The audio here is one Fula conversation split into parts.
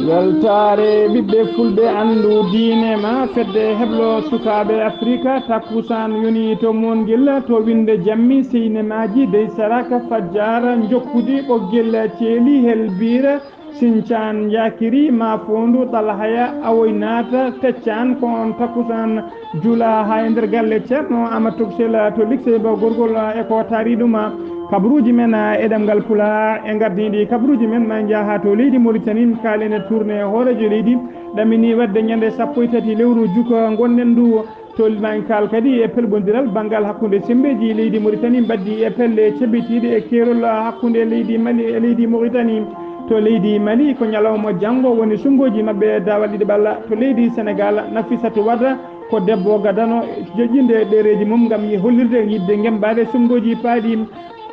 weltare ɓiɓɓe fulɓe andu diine ma fedde heblo sukaɓe afrique takkusan yoni to mongel to winde jammi seynemaji dey saraka fajjara jokkude ɓoggel ceeli helbira sincan yakiri ma fondu talhaya awoynata teccan kon takkusan juula ha e nder galle ceerno amatou sela to lycée ba gorgol eko tariɗuma kabruji men e ɗemgal pula e gardidi kabruji men ma jaaha to leydi Mauritanie kalene tourné hoorejo leydi ɗamini wadde ñande 13 lewru jukko gonɗen ndu to mankal kadi e pelbodiral banggal hakkude sembeji leydi Mauritanie baddi e pelle ceɓɓitiɗe e keerol hakkude leydi Mali e leydi Mauritanie to leydi Mali ko ñalawma janggo woni sungoji mabɓe dawal ɗiɗi ɓalla to leydi Sénégal Nafissatou Wade ko debbo gadano joƴƴinde ɗereji mum gam hollirde yidde gembade sungoji paaɗi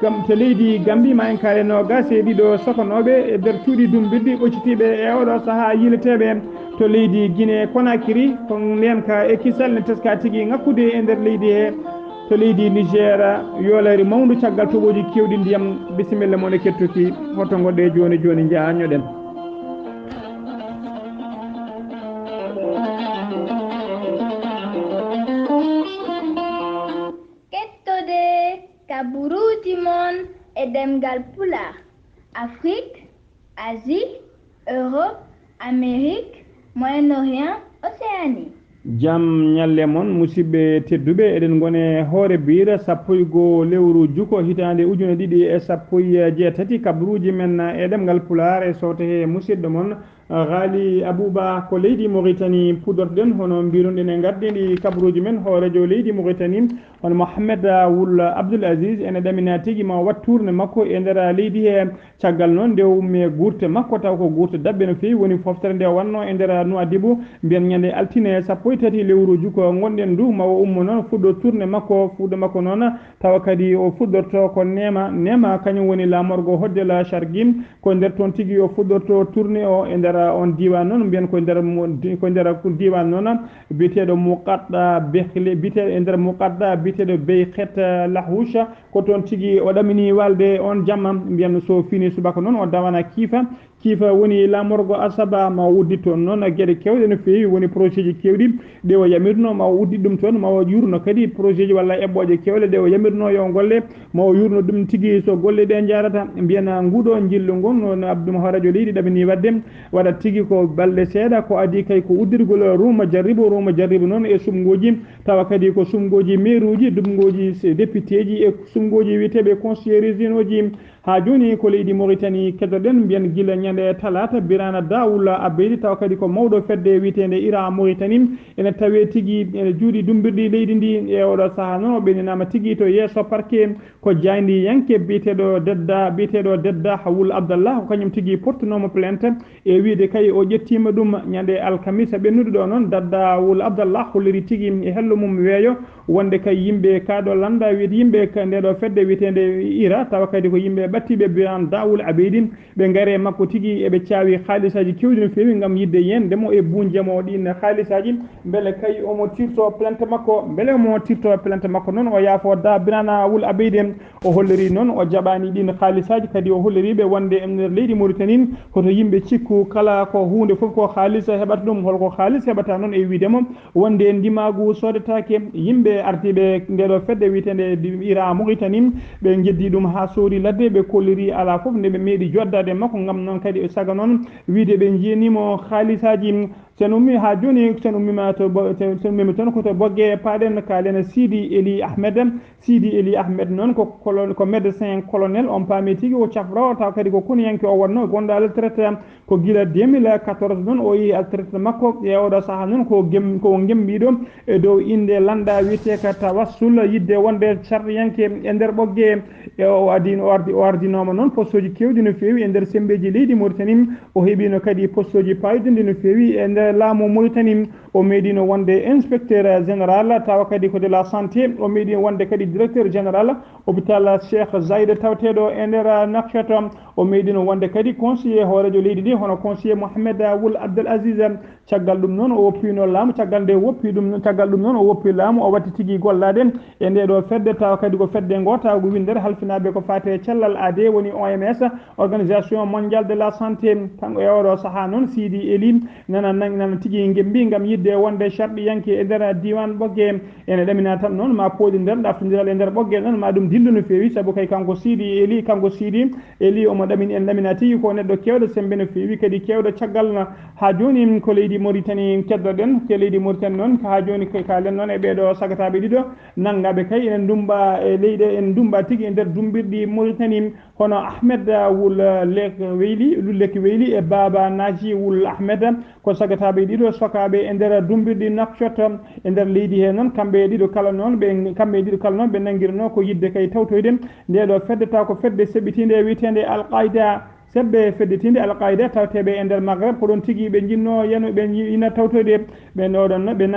gam to leydi Gambie ma en kale nogas e ɗiɗo sokonoɓe e nder cuuɗi dumbidɗi ɓoccitiɓe e oɗo saaha yileteɓe to leydi Guinée Conakry ko nden ka e kisal ne teska tigui ngakkude e nder leydi he to leydi Niger yoolari mawdu caggal toɓoji kewɗi ndiyam bisimilla moon e kettuki hoto goɗɗe joni joni jañoɗen kaburuji mon e ɗemgal pulaar Afrique, Asie, Europe, Amérique, Moyen-Orient, Océanie. Jam ñalle moon musidɓe tedduɓe eɗen gone hoore biira sappo e goo lewru jukko hitande ujune ɗiɗi e sappo e jeetati kabaruji men e ɗemgal pulaar e sowte he musidɗo moon Ghali Abouba ko leydi Mauritanie pudorɗen hono mbiruɗen e gardiɗi kabaruji men hoorejo leydi Mauritanie hono Mohamed Wul Abdoul Aziz ene ɗamina tigui ma wat tourne makko e nder leydi he caggal noon nde ummi gurte makko taw ko gurte dabbe no fewi woni foftere nde wanno e nder Nouadhibou mbiyen ñande altine sappo e tati lewru jukko gonɗen ndu mawo ummo noon fuɗɗo tourne makko fuɗɗo makko noon tawa kadi o fuɗɗorto ko nema kañum woni lamorgo hoddela Charguim ko nder toon tigui o fuɗɗorto tourne o e nder on diwan noon mbiyen ko nder diwan noon biyeteɗo Mouqadda Behle biteɗo e nder Mouqadda biyeteɗo Beyket Lahoucha ko toon tigui o ɗamini walde on jamma mbiyen so fini subaka noon o dawana kiifa woni lamorgo Asaba ma uddi toon noon gueɗe kewɗe no fewi woni projet ji kewɗi ɗe o yamirno ma o uddi ɗum toon ma o yurno kadi projet ji walla eɓɓoje kewɗe ɗe o yamirno yo golle ma o yurno ɗum tigui so golle ɗe jarata mbiyana nguɗo jillu ngon no Abdouma horadio leydi ɗamini wadde waɗa tigui ko balɗe seeɗa ko adi kay ko uddirgol ruma jarribo noon e sumgoji tawa kadi ko sumgoji maire uji dumgoji député ji e sumgoji wiyeteɓe conseillers régionaux ji ha joni ko leydi Mauritanie keddoɗen mbiyen guila ñande talata Birana Daoul Abeydi tawa kadi ko mawɗo fedde witende Ira Mauritanie ene tawe tigui ene juuɗi dumbirɗi leydi ndi e oɗo saaha noon o ɓeninama tigui to yesso parquet ko jaydi yanke biyeteɗo Dedda Wul Abdallah ko kañum tigui portunomo plainte e wiide kay o ƴettima ɗum ñande alkamisa ɓennuɗo ɗo noon Dedda Wul Abdallah holliri tigui e hello mum weeyo wonde kay yimɓe kaɗo landa wiide yimɓe ndeɗo fedde witende Ira tawa kadi ko yimɓe ɓattiɓe Birane Daoul Abeydi ɓe gaare makko tigui eɓe caawi haalisaji kewɗi no fewi gam yidde yendemo e buujamo ɗin haalisaji beele kay omo tirto plainte makko beele omo tirto plainte makko noon o yaafo da Birane Wul Abeydi o holliri noon o jaɓani ɗin haalisaji kadi o holliriɓe wonde e nder leydi Mauritanie hoto yimɓe cikku kala ko hunde foof ko haalisa heɓata ɗum holko haalis heɓata noon e wiidemo wonde ndimagu sodetake yimɓe ardiɓe ndeɗo fedde witende Ira Mauritanie ɓe jeddi ɗum ha soori ladde ɓe kolliri ala foof nde ɓe meeɗi joddade makko gam noon kadi saga noon wiide ɓe jiyanimo haalisaji sen ummi ha joni sen ummima toon koto bogge paɗen kalen Sidi Eli Ahmed noon ko médecin colonel on paami tigui o cafro taw kadi ko kuniyanke o wonno gonɗo ala traite ko guila 2014 noon o yi ala traite makko e oɗo saaha noon ko gembiɗo e dow inde landa wiyete ka tawassul yidde wonde sardiyanke e nder ɓogge e o ardinoma noon poste uji kewɗi no fewi e nder sembeji leydi Mauritanie o heeɓino kadi poste uji payɗudi no fewi e nder laamu Mauritanie o meeɗino wonde inspecteur général tawa kadi ko de la santé o meeɗi wonde kadi directeur général hôpital Cheikh Zayde tawteɗo e nder Nouakchott o meeɗino wonde kadi conseiller hoorejo leydi ndi hono conseiller Mohamed Wul Abdoul Aziz caggal ɗum noon o woppino laamu caggal nde woppi ɗum caggal ɗum noon o woppi laamu o watti tigui gollade e nde ɗo fedde taw kadi ko fedde gotago windere halfinaɓe ko fate cellal AD woni OMS organisation mondial de la santé kanko e oɗo saaha noon Sidi Elim nana tigui gembi gam yidde wonde sharɗiyanke e nder diwan Ɓoggé ene ɗamina tan noon ma pooɗi nder ɗaftodiral e nder Ɓoggé noon ma ɗum dillu no fewi saabu kay kanko Sidi Eli omo ɗamini en ɗamina tigui ko neɗɗo kewɗo sembe no fewi kadi kewɗo caggal ha joni ko leydi Mauritanie keddoɗen ko leydi Mauritanie noon ha joni kalen noon e ɓeɗo sagataɓe ɗiɗo nangaɓe kay enen dumba e leyɗe en dumba tigui e nder dumbirɗi Mauritanie hono Ahmed Wul Lek Weyli e Baba Naji Wul Ahmed ko sagataɓe ɗiɗo sokaɓe e nder dumbirɗi Nouakchott e nder leydi he noon kamɓe ɗiɗo kala noon ɓe nanguirno ko yidde kay tawtoyde nde ɗo feddeta ko fedde seɓɓitinde wiyetede Al-Qaïda sebbe feddetinde Al-Qaïda tawteɓe e nder Maghreb ko ɗon tigui ɓe jinno ɓe ina tawtoyde ɓen oɗon noon ɓe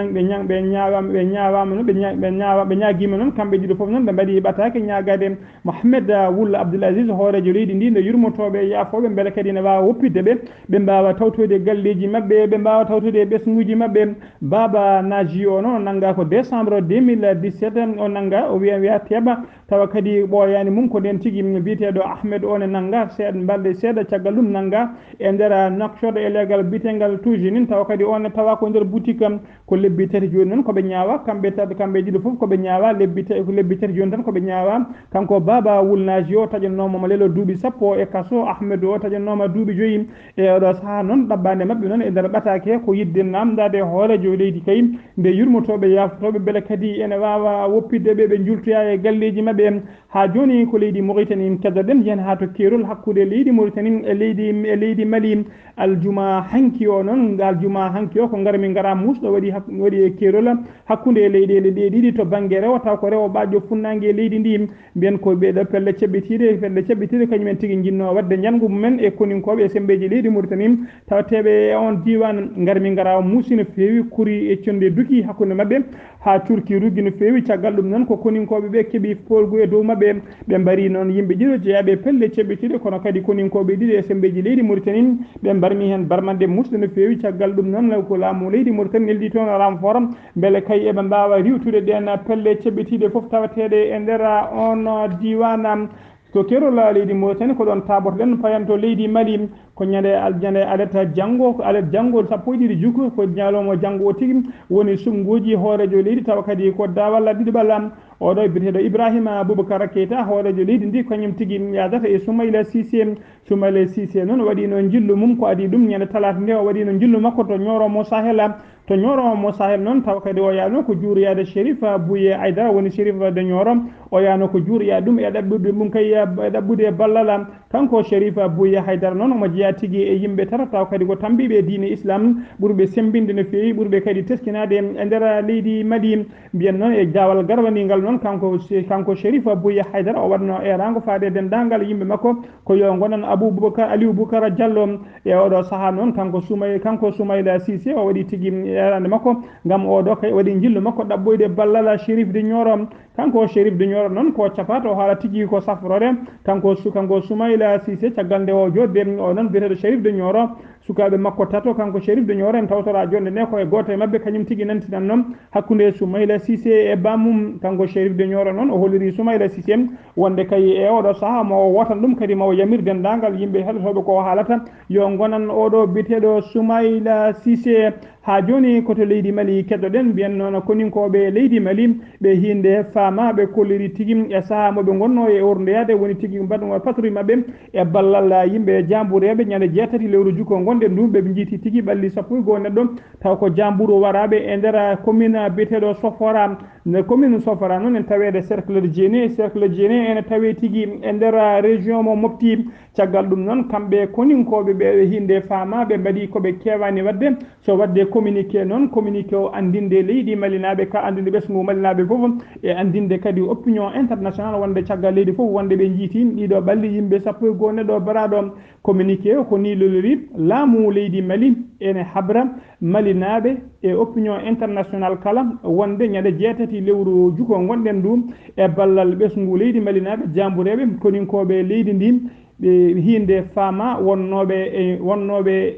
ñaguima noon kamɓe ɗiɗo foof noon ɓe mbaɗi ɓatake ñagade Mohamed Wul Abdoulaziz hoorejo leydi ndi nde yurmotoɓe yaafoɓe beele kadi ne wawa woppidde ɓe mbawa tawtoyde galleji mabɓe ɓe mbawa tawtoyde ɓesguji mabɓe Baba Naji o noon nangga ko décembre 2017 o nangga o wiya teeɓa tawa kadi ɓooyani mum ko nden tigui biteɗo Ahmed o ne nangga seeɗa balɗe seeɗa caggal ɗum nangga e nder Nouakchott e leggal bitegal Toujinin tawa kadi on tawa ko nder boutique am ko lebbi tati joni noon koɓe ñaawa kamɓe ɗiɗo foof koɓe ñaawa lebbi tati joni tan koɓe ñaawa kanko Baba Wulnaji o taƴannoma lelo duuɓi sappo e kaso Ahmed o taƴannoma duuɓi 5 e oɗo saaha noon ɗabbade mabɓe noon e nder ɓatake ko yidde namdade hoorejo leydi kay nde yurmotoɓe yaftoɓe beele kadi ene wawa woppidde ɓe jultoya e galleji mabɓe ha joni ko leydi Mauritanie keddoɗen yen ha to keerol hakkude leydi Mauritanie e leydi Mali aljuma hanki o noon aljuma hanki o ko garmi gara musɗo waɗi e keerol hakkude leyɗele ɗe ɗiɗi to banggue rewo taw ko rewo ɓaƴƴo funnague e leydi ndi mbiyen ko ɓeɗo pelle ceɓɓitiɗe kañumen tigui jinno wadde janggu mumen e koninkoɓe e sembeji leydi Mauritanie tawateɓe e on diwan garmi gara muusi no fewi kuuri e conde duki hakkude mabɓe ha curki ruggi no fewi caggal ɗum noon ko koninkoɓeɓe keeɓi polgu e dow mabɓe ɓe mbari noon yimɓe ɗiɗo jeeyaɓe pelle ceɓɓitiɗe kono kadi koninkoɓe ɗiɗi e sembeji leydi Mauritanie ɓe mbarmi hen barmande musɗe no fewi caggal ɗum noon ko laamu leydi Mauritanie neldi toon renfort beele kay eɓe mbawa riwtude ɗen pelle ceɓɓitiɗe foof tawateɗe e nder on diwan to kerol leydi Mauritanie ko ɗon tabotoɗen payanto leydi Mali ko ñande alata janggo sappo e ɗiɗi jukku ko ñalomo janggo o tigui woni sumgoji hoorejo leydi tawa kadi ko dawalla ɗiɗiɓal oɗo biteɗo Ibrahima Boubacar Keita hoorejo leydi ndi kañum tigui yadata e Soumaïla Cissé noon waɗino jillu mum ko adi ɗum ñande talata nde o waɗino jillu makko to ñoromo Sahel noon tawa kadi o yano ko juuroyade Chérif Bouye Aïdara woni Chérif de Nioro o yano ko juuroya ɗum e ɗaɓɓude mum kay e ɗaɓɓude ballal kanko Chérif Bouye Aïdara noon omo jeeya tigui e yimɓe tata taw kadi ko tambiɓe diine islam ɓurɓe sembinde no fewi ɓurɓe kadi teskinade e nder leydi Mali mbiyen noon e jawal garwanigal noon kanko Chérif Bouye Aïdara o waɗno erango faade dendagal yimɓe makko ko yo gonan Aliou Boubacar Diallo e oɗo saaha noon kanko Soumaïla Cissé o waɗi tigui erande makko gam oɗo kay waɗi jillu makko ɗaɓɓoyde ballal Chérif de Nioro kanko Chérif de Nioro noon ko capata o haala tigui ko safrore kanko Soumaïla Cissé caggal nde o jodde o noon biyeteɗo Chérif de Nioro sukaɓe makko tato kanko Chérif de Nioro en tawtora jonde nde koye goto e mabɓe kañum tigui nantinan noon hakkude Soumaïla Cissé e bammum kanko Chérif de Nioro noon o holliri Soumaïla Cissé wonde kay e oɗo saaha mo wotan ɗum kadi mawo yamir dendagal yimɓe heɗotoɓe ko haalata yo gonan oɗo biteɗo Soumaïla Cissé ha joni koto leydi Mali keddoɗen mbiyen noon koninkoɓe leydi Mali ɓe hinde faama ɓe kolliri tigui e saaha moɓe gonno e ordeyade woni tigui mbaɗugo patrouille mabɓe e ballal yimɓe jambureɓe ñande jeetati lewru jukko gonɗen ndu ɓe jiiti tigui ɓalli sappo e 1 neɗɗo taw ko jamburu waraɓe e nder commune biteɗo Sofora ne commune Sofora noon en tawede cercle de Djéné ene tawe tigui e nder région mo Mopti caggal ɗum noon kamɓe koninkoɓe ɓe hinde faama ɓe mbaɗi koɓe kewani wadde so wadde communiqué noon communiqué o andinde leydi malinaɓe ka andinde ɓesgu malinaɓe foof e andinde kadi opinion international wonde caggal leydi foof wonde ɓe jiiti ɗiɗo ɓalli yimɓe sappo e 1 neɗɗo baraɗo communiqué o ko ni lolori laamu leydi Mali ene habra malinaɓe e opinion international kala wonde ñande jeetati lewru jukko gonɗen ndu e ballal ɓesgu leydi malinaɓe jambureɓe koninkoɓe leydi ndi ɓe hinde fama wonnoɓe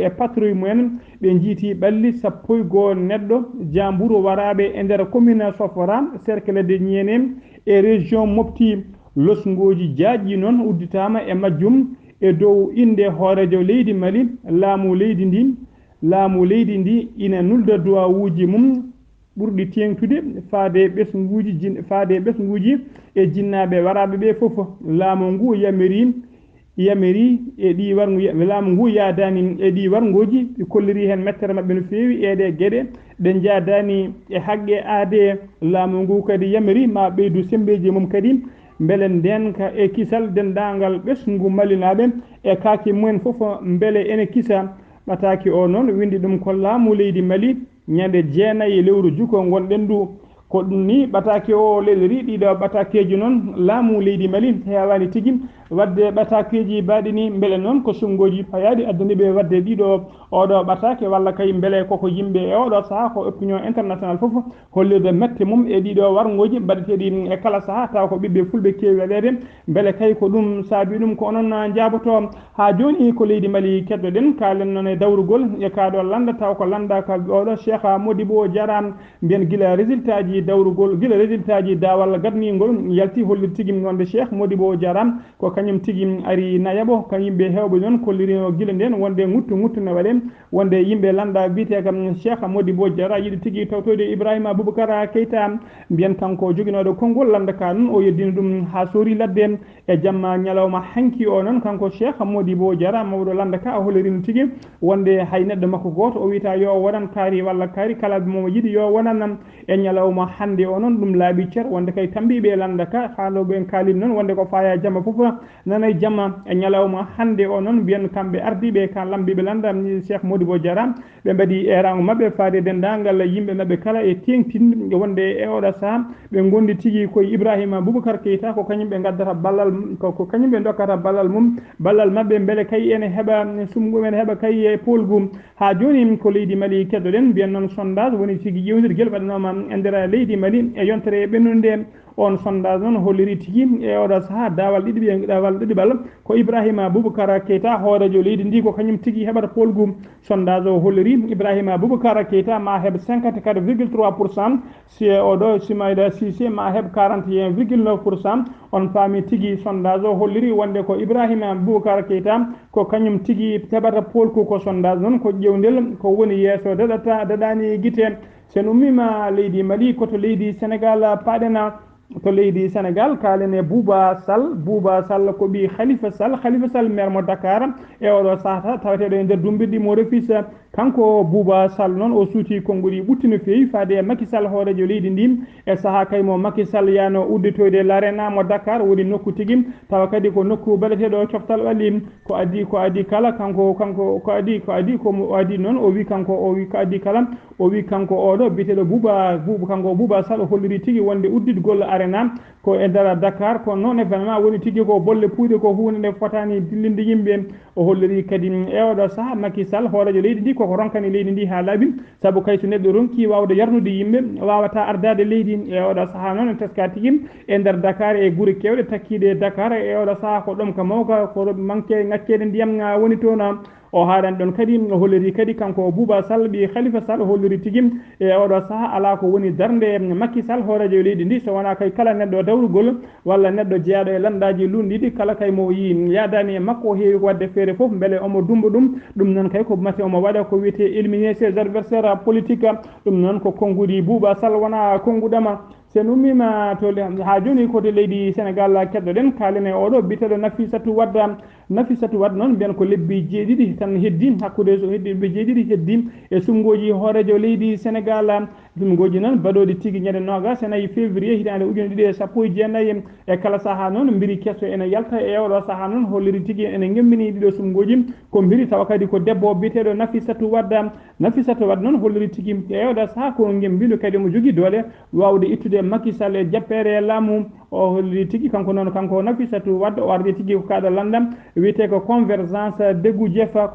e patrouille mumen ɓe jiiti ɓalli 11 neɗɗo jamburu waraɓe e nder commune Sofora cercle de Ñenem e région Mopti losgoji jaaƴƴi noon udditama e majjum e dow inde hoorejo leydi Mali laamu leydi ndi ina nulda duwawuji mum ɓurɗi tengtude faade ɓesguji e jinnaɓe waraɓe ɓe foof laamu ngu yamiri e ɗi laamu ngu yadani e ɗi wargoji ɓe kolliri hen mettere mabɓe no fewi eɗe gueɗe ɗe jadani e haqqe aade laamu ngu kadi yamiri ma ɓeydu sembeji mum kadi beele ndenka e kisal dendagal ɓesgu malinaɓe e kaake mumen foof beele ene kisa ɓataki o noon windi ɗum ko laamu leydi Mali ñande 9 lewru juko gonɗen du ko ɗum ni ɓataki o lelri ɗiɗo ɓatakeji noon laamu leydi Mali hewani tigui wadde ɓatakeji baɗi ni beele noon ko sungoji payadi addaniɓe wadde ɗiɗo oɗo ɓatake walla kay beele koko yimɓe e oɗo saaha ko opinion international foof hollirde mette mum e ɗiɗo wargoji mbaɗeteɗi e kala saaha taw ko ɓiɓɓe fulɓe kewi waɗede beele kay ko ɗum saabi ɗum ko onon jaboto ha joni ko leydi Mali keddoɗen kalen noon e dawrugol e kaɗo landa taw ko landa ka oɗo Cheikh Modibo Diaram mbiyen guila résultat ji dawrugol guila résultat ji dawal gadnigol yalti holliri tigui wonde Cheikh Modibo Diaram ko kañum tigui ari nayaɓo kam yimɓe hewɓe noon kollirino guila nden wonde guttu ne waɗe wonde yimɓe landa biyete kam Cheikh Modibo Diara yiɗi tigui tawtoyde Ibrahima Boubacara Keita mbiyen kanko joguinoɗo konngol landa ka noon o yeddino ɗum ha sori ladde e jamma ñalawma hanki o noon kanko Cheikh Modibo Diara mawɗo landa ka o hollirino tigui wonde hay neɗɗo makko goto o wiyata yo wonan kaari walla kaari kala momo yiiɗi yo wonanam e ñalawma hande o noon ɗum laaɓi ceer wonde kay tambiɓe landa ka haaloɓe en kalin noon wonde ko faya jamma foof nanay jamma e ñalawma hande o noon mbiyen kamɓe ardiɓe ka lambiɓe landa Cheikh Modibo Diara ɓe mbaɗi erango mabɓe faade dendagal yimɓe mabɓe kala e tengtinde wonde e oɗo saaha ɓe gondi tigui koye Ibrahima Boubacar Keita ko kañum ɓe gaddata ballal ko kañum ɓe dokkata ballal mum ballal mabɓe beele kay ene heeɓa sumgu ene heeɓa kay e polgu ha joni ko leydi Mali keddoɗen mbiyen noon sondage woni tigui ƴewdirguel waɗanoma e nder leydi Mali e yontere ɓennude on sondage noon holliri tigui e oɗo saaha dawal ɗiɗiɓal ko Ibrahima Boubacar Keita hoorejo leydi ndi ko kañum tigui heɓata polgu sondage o holliri Ibrahima Boubacar Keita ma heeɓa 54,3% si oɗo Soumaïla Cissé ma heeɓa 41,9%. on faami tigui sondage o holliri wonde ko Ibrahima Boubacar Keita ko kañum tigui heɓata polku ko sondage noon ko ƴewdel ko woni yeeso daɗani guite sen ummima leydi Mali koto leydi Sénégal paɗena to leydi Sénégal kalene Bouba Sall ko ɓi Khalifa Sall maire mo Dakar e oɗo sahata tawateɗo e nder dumbirɗi mo refis kanko Bouba Sall noon o suuti konngol ɓutti no fewi faade Macky Sall hoorejo leydi ndi e saaha kay mo Macky Sall yano udditoyde l'arena mo Dakar woni nokku tigui tawa kadi ko nokku baɗeteɗo coftal ɓalli ko adi kala kanko ko adi noon o wi kanko o wi ko adi kala o wi kanko oɗo biteɗo kanko Bouba Sall holliri tigui wonde udditgol arena ko e nder Dakar ko noon événement woni tigui ko bolle puyɗe ko hunde nde fotani dillinde yimɓe o holliri kadi e oɗo saaha Macky Sall hoorejo leydi ndi koko ronkani leydi ndi ha laaɓi saabu kay so neɗɗo ronki wawde yarnude yimɓe wawata ardade leydi e oɗo saaha noon teska tigui e nder Dakar e guure kewɗe takkiɗe Dakar e oɗo saaha ko ɗom ka mawka ko manque ngakkede ndiyam woni toon o haɗani ɗon kadi o holliri kadi kanko Bouba Sall ɓi Khalifa Sall holliri tigui e oɗo saaha ala ko woni darde Macky Sall hoorejo leydi ndi so wona kay kala neɗɗo dawrugol walla neɗɗo jeeyaɗo e landaji lundiɗi kala kay mo yi yadani e makko o heewi wadde feere foof beele omo dumba ɗum noon kay ko mate omo waɗa ko wiyete éliminer ses adversaires politique ɗum noon ko konngudi Bouba Sall wona konnguɗama sen ummima to ha joni koto leydi Sénégal keddoɗen kalene oɗo biteɗo Nafissatou Wade noon mbiyen ko lebbi jeeɗiɗi tan heddi hakkude so heddi lebbi jeeɗiɗi heddi e sumgoji hoorejo leydi Sénégal sumgoji noon baɗoɗi tigui ñande nogas e 4 février hitande ujune ɗiɗi e sappo e jeenayyi e kala saaha noon mbiri kesso ene yalta e oɗo saaha noon holliri tigui ene gemmini ɗiɗo sumgoji ko mbiri tawa kadi ko debbo biteɗo Nafissatou Wade noon holliri tigui e oɗo saaha ko gembino kadi omo jogui doole wawde ittude Macky Sall e jappere laamu o holliri tigui kanko noon kanko Nafissatou Wade o ardi tigui ko kaɗo landam wiyete ko convergence Deggu Jeff ko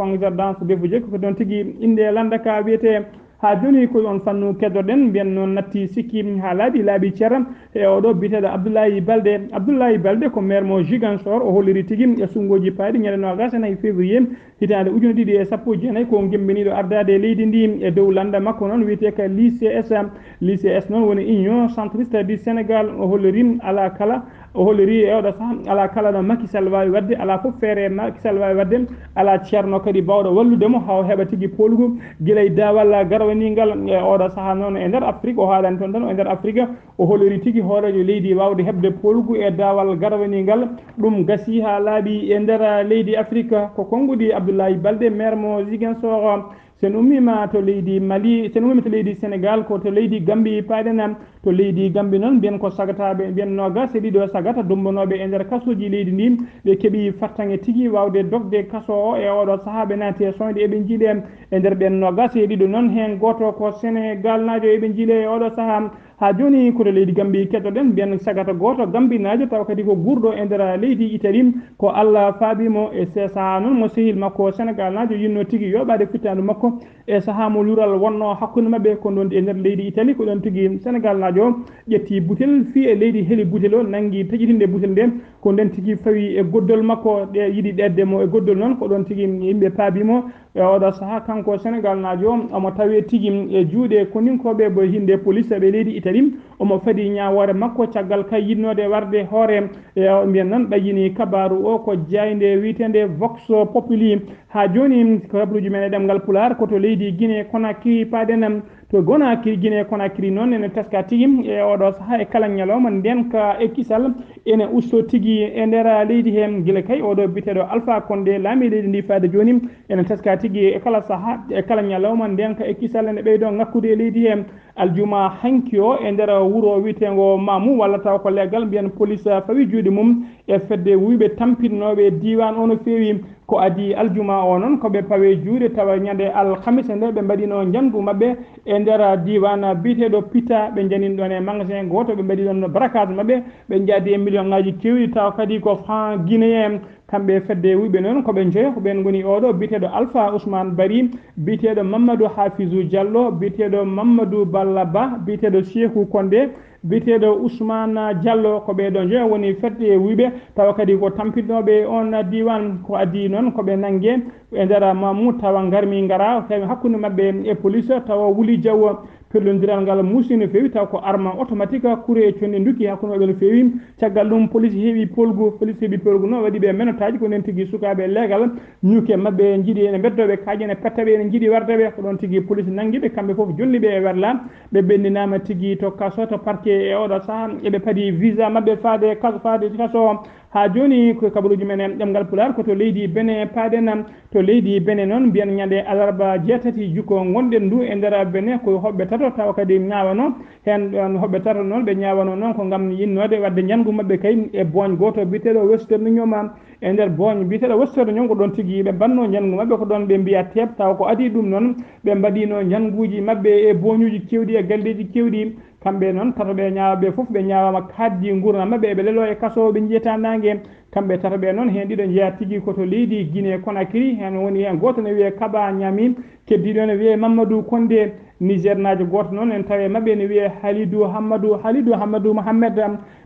ɗon tigui inde landa ka wiyete ha joni ko on fannu keddoɗen mbiyen noon natti sikki ha laaɓi ceeram e oɗo biteɗo Abdoulaye Balde ko maire mo Ziguinchor o holliri tigui e sungoji paaɗi ñande 24 février hitande ujune ɗiɗi e sappo jeenayyi ko gembiniɗo ardade leydi ndi e dow landa makko noon wiyete ka l'ICS noon woni union centriste du Sénégal o holliri ala kala o holliri e oɗo saaha ala kala no Macky Sall wawi wadde ala fof feere Macky Sall wawi wadde ala ceerno kadi bawɗo walludemo ha heeɓa tigui polugu guilay dawal garwanigal e oɗo saaha noon e nder Afrique o haalani toon tan e nder Afrique o holliri tigui hoorejo leydi wawde heɓde polugu e dawal garwanigal ɗum gasi ha laaɓi e nder leydi Afrique ko konngudi Abdoulaye Balde maire mo Ziguinchor sen ummima to leydi Mali sen ummima to leydi Sénégal ko to leydi Gambie paaɗen to leydi Gambie noon mbiyen ko sagataɓe mbiyen nogas e ɗiɗo sagata dumbonoɓe e nder kasoji leydi ndi ɓe keeɓi fattange tigui wawde dogde kaso o e oɗo saaha ɓe naati e soyde eɓe jiiɗe e nder ɓen nogas e ɗiɗo noon hen goto ko Sénégal najo eɓe jiiɗe e oɗo saaha ha joni koto leydi Gambie kettoɗen mbiyen sagata goto Gambinajo taw kadi ko ɓurɗo e nder leydi Italie ko Allah faabimo e se saaha noon mo sehil makko Sénégal najo yinno tigui yoɓade fittandu makko e saaha mo luural wonno hakkude mabɓe ko ɗon e nder leydi Italie ko ɗon tigui Sénégal najo ƴetti butel fi e leydi heeli butel o nanggui taƴitinde butel nde ko nden tigui fawi e goddol makko ɗe yiiɗi ɗeddemo e goddol noon ko ɗon tigui yimɓe paabimo e oɗo saaha kanko Sénégal najo omo tawe tigui e juuɗe koninkoɓe bo hinde police ɓe leydi Italie omo fadi ñawore makko caggal kay yinnode warde hoore e mbiyen noon ɓayini kabaru o ko jayde wiitende Vox Populi ha joni ko habruji men e ɗemgal Pulaar koto leydi Guinée Conakry paaɗen to Conakry Guinée Conakry noon ene teska tigui e oɗo saaha e kala ñalawma ndenka e kisal ene usto tigui e nder leydi hen guila kay oɗo biteɗo Alpha Condé laami leydi ndi faade joni ene teska tigui e kala saaha e kala ñalawma ndenka e kisal ene ɓeydo ngakkude e leydi hen aljuma hanki o e nder wuuro wiitengo Mamou walla taw ko leggal mbiyen police fawi juuɗe mum e fedde wuyɓe tampinnoɓe diwan o no feewi ko adi aljuma o noon koɓe pawe juuɗe tawa ñande alhamisa nde ɓe mbaɗino jangu mabɓe e nder diwan biteɗo Pita ɓe janini ɗon e magasin goto ɓe mbaɗi ɗon braquage mabɓe ɓe jaadi e million ngaji kewɗi taw kadi ko franc guinéen kamɓe fedde wuyɓe noon koɓe jeeya ko ɓen goni oɗo biteɗo Alpha Ousmane Bari biteɗo Mamadou Hafizou Diallo biteɗo Mamadou Balla Ba biteɗo Cheikhou Condé biteɗo Ousmane Diallo ko ɓeɗo jeeya woni fedde wuyɓe tawa kadi ko tampinoɓe on diwan ko adi noon koɓe nanggue e nder Mamou tawa garmi gara tawi hakkude mabɓe e police tawa Wuli Diaw pellodiral ngal muusi no feewi taw ko arme automatique kuure e conde dukki hakkude mabɓe no feewi caggal ɗum police heeɓi polgu noon waɗi ɓe menotaji ko nden tigui sukaɓe leegal ñuke mabɓe jiiɗi ene beddoɓe kaaƴe ene pettaɓe ene jiiɗi wardeɓe ko ɗon tigui police nangguiɓe kamɓe foof jolliɓe e werla ɓe ɓendinama tigui to kaso to parquet e oɗo saaha eɓe paadi visa mabɓe faade kaso ha joni ko kabaruji men en ɗemgal Pulaar koto leydi Benin paaɗen to leydi Benin noon mbiyen ñande alarba jeetati jukko gonɗen ndu e nder Benin ko hoɓɓe tato tawa kadi ñawano hen ɗon hoɓɓe tato noon ɓe ñawano noon ko gam yinnode wadde ñangu mabɓe kay e boñ goto biteɗo Western Union e nder boñ biteɗo Western Union ko ɗon tigui ɓe banno ñangu mabɓe ko ɗon ɓe mbiya teeb taw ko adi ɗum noon ɓe mbaɗino ñanguji mabɓe e boñuji kewɗi e galleji kewɗi kamɓe noon tato ɓe ñawaɓe foof ɓe ñawama kaddi gurdam mabɓe eɓe lelo e kaso ɓe jiyata nangue kamɓe tato ɓe noon hen ɗiɗo jeeya tigui koto leydi Guinée Conakry hen woni hen goto ne wiye Kaba Ñami keddiɗo ne wiye Mamadou Condé Niger najo goto noon en tawe mabɓe ne wiye Halidou Hammadou Mohamed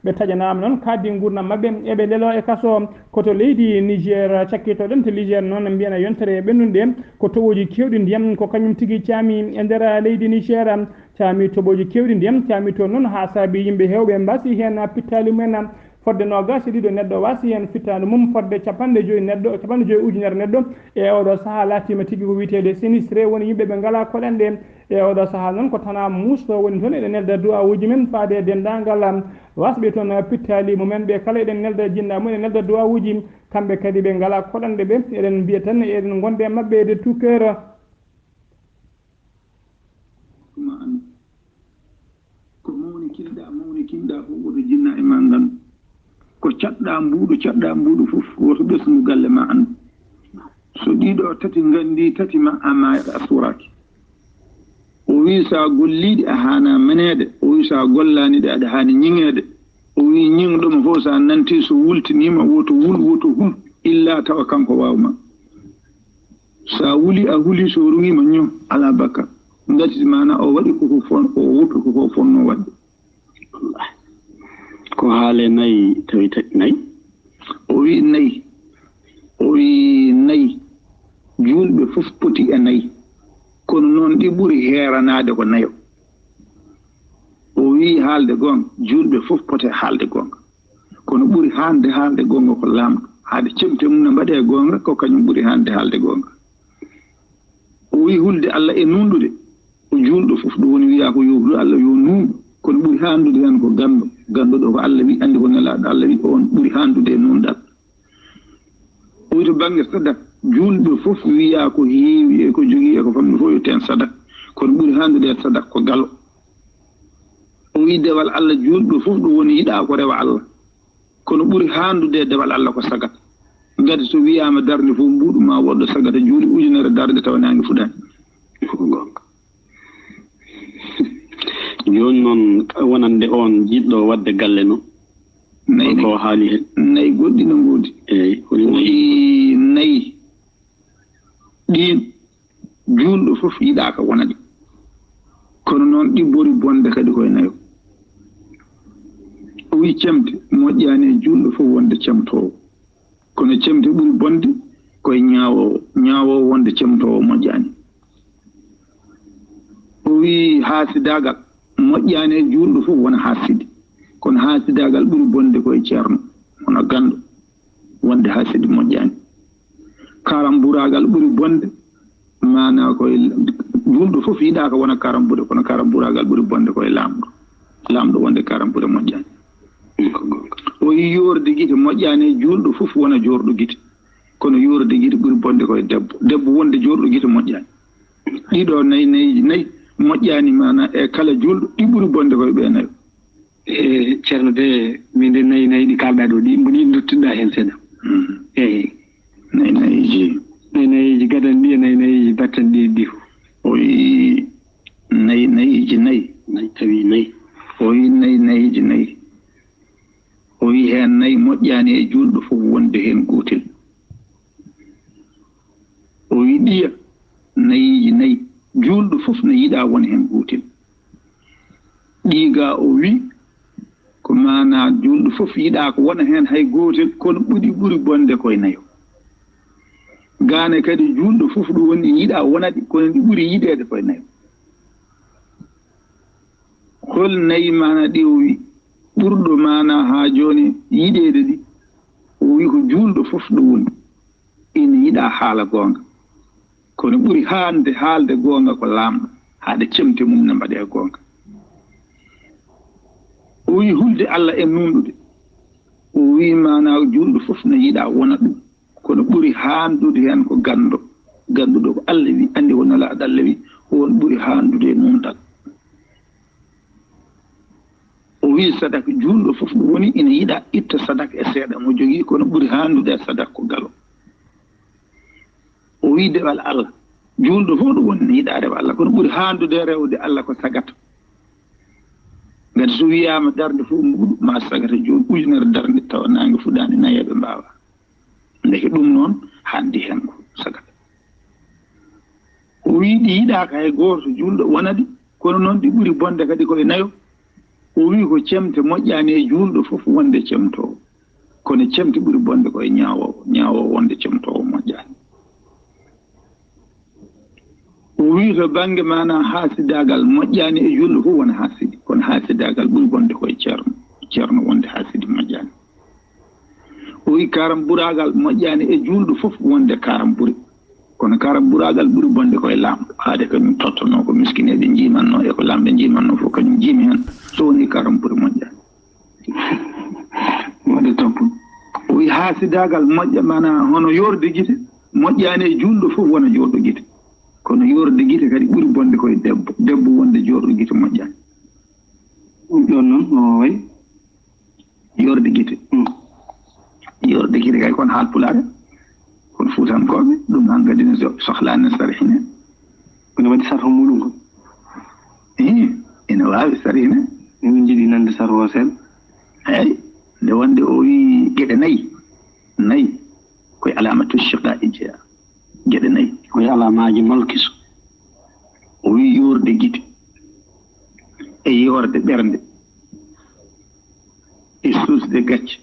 ɓe taƴanama noon kaddi gurdam mabɓe eɓe lelo e kaso koto leydi Niger cakkitoɗen to Niger noon mbiyana yontere ɓennude ko toɓoji kewɗi ndiyam ko kañum tigui caami e nder leydi Niger caami toɓoji kewɗi ndiyam caami to noon ha saabi yimɓe hewɓe mbasi hen pittali mumen fodde nogas ɗiɗo neɗɗo wasi hen fittade mum fodde capanɗe joyyi ujunere neɗɗo e oɗo saaha laatima tigui ko witede sinistré woni yimɓe ɓe ngala koɗanɗe e oɗo saaha noon ko tana musto woni toon eɗen nelda duwawuji men faade dendagal wasɓe toon pittali mumen ɓe kala eɗen nelda jinnaɓe mum eɗen nelda duwawuji kamɓe kadi ɓe ngala koɗanɗe ɓe eɗen mbiya tan eɗen gonde mabɓe de tout cœur ko mawni kinɗa fof woto jinna e ma ngan ko caɗɗa mbuɗu fof woto ɓesnu galle ma andu so ɗiɗo tati gandi tati ma ama a suraki o wi sa golliɗe a hana menede o wi sa gollaniɗe aɗa hani ñiŋede o wi ñiŋɗoma fof sa nanti so wultinima woto hul illa tawa kanko wawma sa wuli a huli so ruŋima ño ala bakka ngati mana o waɗi koko fon o woppi koko fonno wadde ko haale nayi tawi taƴi nayi o wi nayi o wi nayi julɓe fof poti e nayi kono noon ɗi ɓuri heeranade ko nayo o wi haalde gonga julɓe fof pote haalde gonga kono ɓuri haalde gonga ko lamɗo haade cemte mum ne mbaɗe gonga ko kañum ɓuri haalde gonga o wi hulde Allah e nundude o julɗo fof ɗo woni wiya ko yo hulde Allah yo nundu kono ɓuri handude hen ko ganduɗo ko Allah wi andi ko nelaɗo Allah wi on ɓuri handude e nundal o wi to banggue sadak julɓe fof wiya ko heewi e ko jogui e ko famɗi fof yo ten sadak kono ɓuri handude e sadak ko galo o wi dewal Allah julɓe fof ɗo woni yiɗa ko rewa Allah kono ɓuri handude e dewal Allah ko sagat gati so wiyama darde fof mbuɗu ma woɗɗo sagata juuli ujunere darde tawanangue fuɗani ko gonga joni noon wonande on jiɗɗo wadde galle noon nayi ko haali hen nayi goɗɗi no goodi eyyi woni nayi ɗin julɗo fof yiɗaka wona ɗi kono noon ɗi ɓuri bonde kadi koye nayo o wi cemte moƴƴani e julɗo fof wonde cemtowo kono cemte ɓuri bonde koye ñaawowo wonde cemtowo moƴƴani o wi haasidagal moƴƴani e julɗo fof wona haasidi kono haasidagal ɓuri bonde koye ceerno hono gandu wonde haasidi moƴƴani karamburagal ɓuri bonde mana koye julɗo fof yiɗa ko wona karambude kono karamburagal ɓuri bonde koye lamɗo wonde karambure moƴƴani o yi yorde guite moƴƴani e julɗo fof wona jorɗo guite kono yorde guite ɓuri bonde koye debbo wonde jorɗo guite moƴƴani ɗiɗo nayi moƴƴani mana e kala julɗo ɗi ɓuri bonde koye ɓe nayo e ceerno de min de nayi ɗi kalɗa ɗo ɗi mboɗi duttinɗa hen seeɗa eyyi nayiji gadan ɗi e nayiji battan ɗi ɗi o yi nayiji nayi tawi nayi o yi nayiji nayi o wi hen nayi moƴƴani e julɗo fof wonde hen gotel o wi ɗiya nayiji nayi julɗo fof ne yiɗa won hen gotel ɗiga o wi ko mana julɗo fof yiɗa ko wona hen hay gotel kono ɓuri bonde koye nayo gane kadi julɗo fof ɗo woni yiɗa wonaɗi kono ɗi ɓuri yiɗede koye nayo hol nayi mana ɗi o wi ɓurɗo mana ha joni yiɗede ɗi o wi ko julɗo fof ɗo woni ina yiɗa haala gonga kono ɓuri haalde gonga ko lamɗo haade cemte mum ne mbaɗe gonga o wi hulde Allah e nundude o wi mana julɗo fof ne yiɗa wona ɗum kono ɓuri handude hen ko ganduɗo ko Allah wi andi ko nelaɗo Allah wi on ɓuri handude e nundal o wi sadaka julɗo fof ɗo woni ina yiɗa itta sadaka e seeɗa mo jogui kono ɓuri handude e sadaka ko galo o wi dewal Allah julɗo fof ɗo woni ne yiɗa rewa Allah kono ɓuri handude rewde Allah ko sagata ngati so wiyama darde fof mbuɗu ma sagata joni ujunere darde tawa nangue fuɗani nayeɓe mbawa ndeke ɗum noon handi hen ko sagata o wi ɗi yiɗaka hay goto julɗo wonadi kono noon ɗi ɓuri bonde kadi koye nayo o wi ko cemte moƴƴani e julɗo fof wonde cemtowo kono cemte ɓuri bonde koye ñawowo wonde cemtowo moƴƴani o wi to banggue mana haasidagal moƴƴani e julɗo fof wona haasidi kono haasidagal ɓuri bonde koye ceerno wonde haasidi moƴƴani o wi karamburagal moƴƴani e julɗo fof wonde karamburi kono karamburagal ɓuri bonde koye lamɗo haade kañum tottono ko miskineɓe jimanno e ko lamɓe jimanno fof kañum jimi hen so woni karamburi moƴƴani waɗe toppu o wi haasidagal moƴƴa mana hono yorde guite moƴƴani e julɗo fof wona jorɗo guite kono yorde guite kadi ɓuri bonde koye debbo wonde jorɗo guite moƴƴani ɗon noon o way yorde guite kay kono haalpulaare kono fuutankoɓe ɗum han kadi ne sohlani sarhine kono waɗi sarho muɗum ko ene wawi sarhine min jiiɗi nande sarho o seeɗa eyyi nde wonde o wi gueɗe nayyi koye alamatu chiqa e jeeya gueɗe nayyi koye alamaji malkiso o wi yorde ɓernde e suusde gacce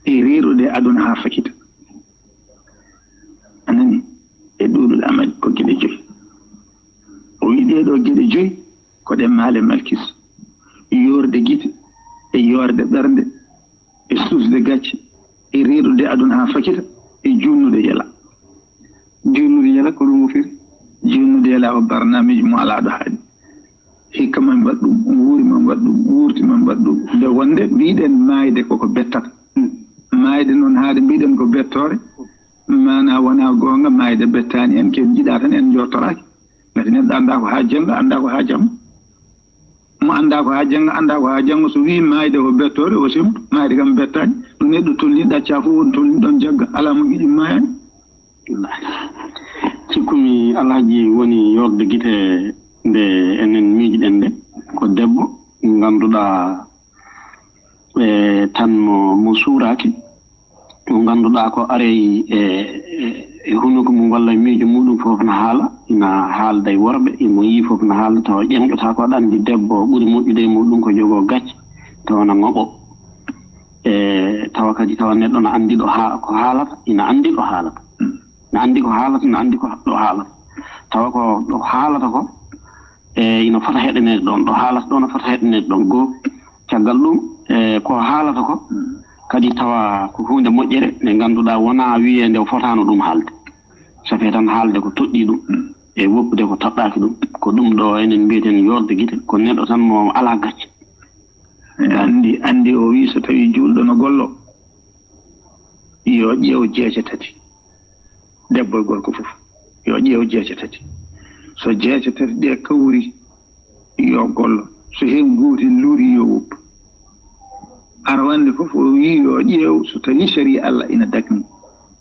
e reerude aduna haa fakita anani e ɗuɗul amali ko geɗe joyi o wi ɗeɗo geɗe joyi ko ɗe maale malkis yorde gite e yorde ɓernde e suusde gacce e reerude aduna haa fakita e junnude yala ko ɗum o firi junnude yala o barnamiji mo alaaɗo haaɗi hikka man mbaɗ ɗum wuuri man mbaɗ ɗum wuurti man mbaɗ ɗum nde wonde mbiɗen maayde koko bettata maayde noon haade mbiɗen ko bettore mana wona goonga maayde bettani en ken jiɗa tan en jortoraki ngati neɗɗo annda ko haa jannga annda ko haa jamma mo annda ko haa jannga annda ko haa jannga so wi maayde ko bettore o sim maayde kam bettani ɗo neɗɗo tolni ɗacca fof won tolni ɗon jagga ala mo giɗi maayani cikkumi alhaji woni yorde gite nde enen miijiɗen nde ko debbo ngannduɗa tan mo suuraki mo ngannduɗa ko areyi e hunuko mum walla miijo muɗum fof no haala ina haalda e worɓe imo yii fof no haalda tawa ƴemƴota ko aɗa anndi debbo ɓuri moƴƴude e muɗum ko jogoo gacce tawa no ŋoɓo tawa kadi tawa neɗɗo no anndi ɗo ko haalata ina anndi ɗo haalata no anndi ko haalata no anndi ko ɗo haalata tawa ko ɗo haalata ko ina fota heɗanede ɗon ɗo haalata ɗo no fota heɗanede ɗon goo caggal ɗum ko haalata ko kadi tawa ko hunde moƴƴere nde ngannduɗaa wonaa wiyende o fotaano ɗum haalde so fee tan haalde ko toɗɗii ɗum e woppude ko toɗɗaaki ɗum ko ɗum ɗo enen mbiyeten yorde gite ko neɗɗo tan mo alaa gacce anndi o wii so tawii juulɗo no gollo yo ƴeew jeece tati debbo e gorko fof yo ƴeew jeece tati so jeece tati ɗe kawri yo gollo so heen gooti luuri yo woppu ara wande fof o wi yo ƴeew so tawii sari Allah ina dagni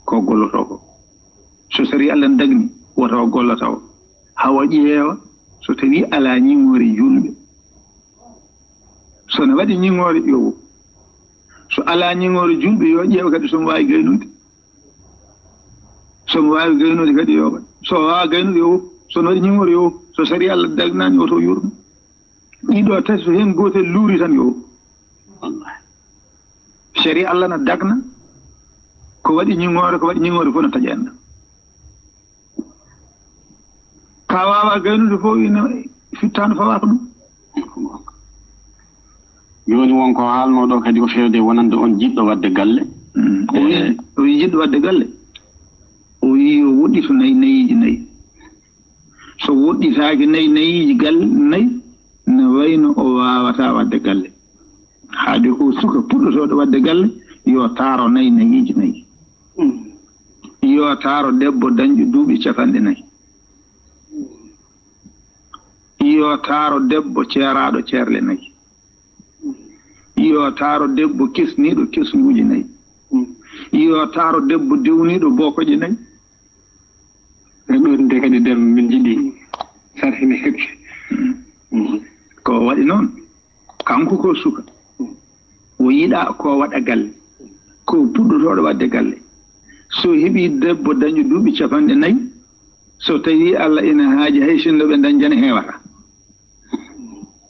ko gollotoo ko so sari Allah ne dagni woto gollota o hawa ƴeewa so tawii alaa ñiŋoore julɓe so ne waɗi ñiŋoore yo woppu so alaa ñiŋoore julɓe yo ƴeewa kadi somo waawi gaynude somo waawi gaynude kadi yo waɗ so waawa gaynude yo woppu so ne waɗi ñiŋoore yo woppu so sari Allah dagnaani woto yurno ɗiɗo tati so heen gootel luuri tan yo woppu sari Allah no dagna ko waɗi ñiŋoore fof no taƴa enɗam ka waawa gaynude fof ina fittaano fawaako ɗum jooni wonko haalnoo ɗo kadi ko fewde wonande on jiɗɗo waɗde galle o wi jiɗɗo waɗde galle o wi o woɗɗito nayiiji nayi so woɗɗitaaki nayiiji galle nayi ne wayno o waawataa waɗde galle haade ko suka puɗɗotooɗo waɗde galle yo taaro nayiiji nayi yo taaro debbo dañƴo duuɓi capanɗe nayi yo taaro debbo ceeraaɗo ceerle nayi yo taaro debbo kesniiɗo kesnguuji nayi yo taaro debbo dewniiɗo bookoje nayi ɗon de kadi dem min jiɗi sarhineede ko waɗi noon kanko ko suka o yiɗa ko waɗa galle ko puɗɗotooɗo waɗde galle so heɓii debbo daño duuɓi capanɗe nayi so tawii Allah ina haaji hay sinno ɓe dañjana heewata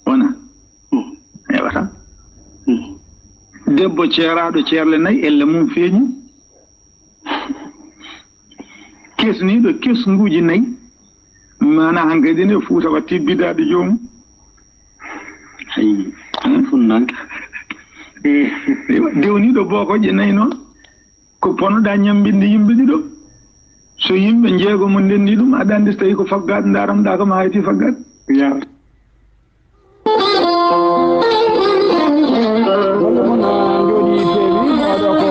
wona heewata debbo ceeraaɗo ceerle nayi elle mum feeñi kesniiɗo kesnguuji nayi mana hankadi ne fuuta watti bidaade joomum hay funnanke dewniiɗo bookoƴe nayi noon ko ponoɗaa ñambinde yimɓe ɗiɗo so yimɓe jeego mo ndenndi ɗum aɗa anndi so tawii ko faggaade ndaaramɗaa ko ma hayti faggaade yaw golle mon jooɗi feewi oɗo ko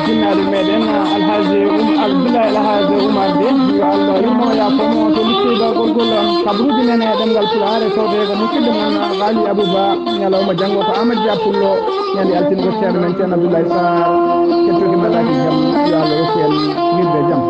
jinnaɗo meɗen alhaji abdoulaye alhaji oumar de yo allah yummo yafomo to litteygal gorgol kabruji men e ɗemgal pulaare sowtego musidɗo mon haali abouba ñalawma janngo ko amadou dia pullo ñande altingo ceerno men ceerno abdoulaye sar kettoki mbaɗaki jaam yo allah rokku en mirde jaam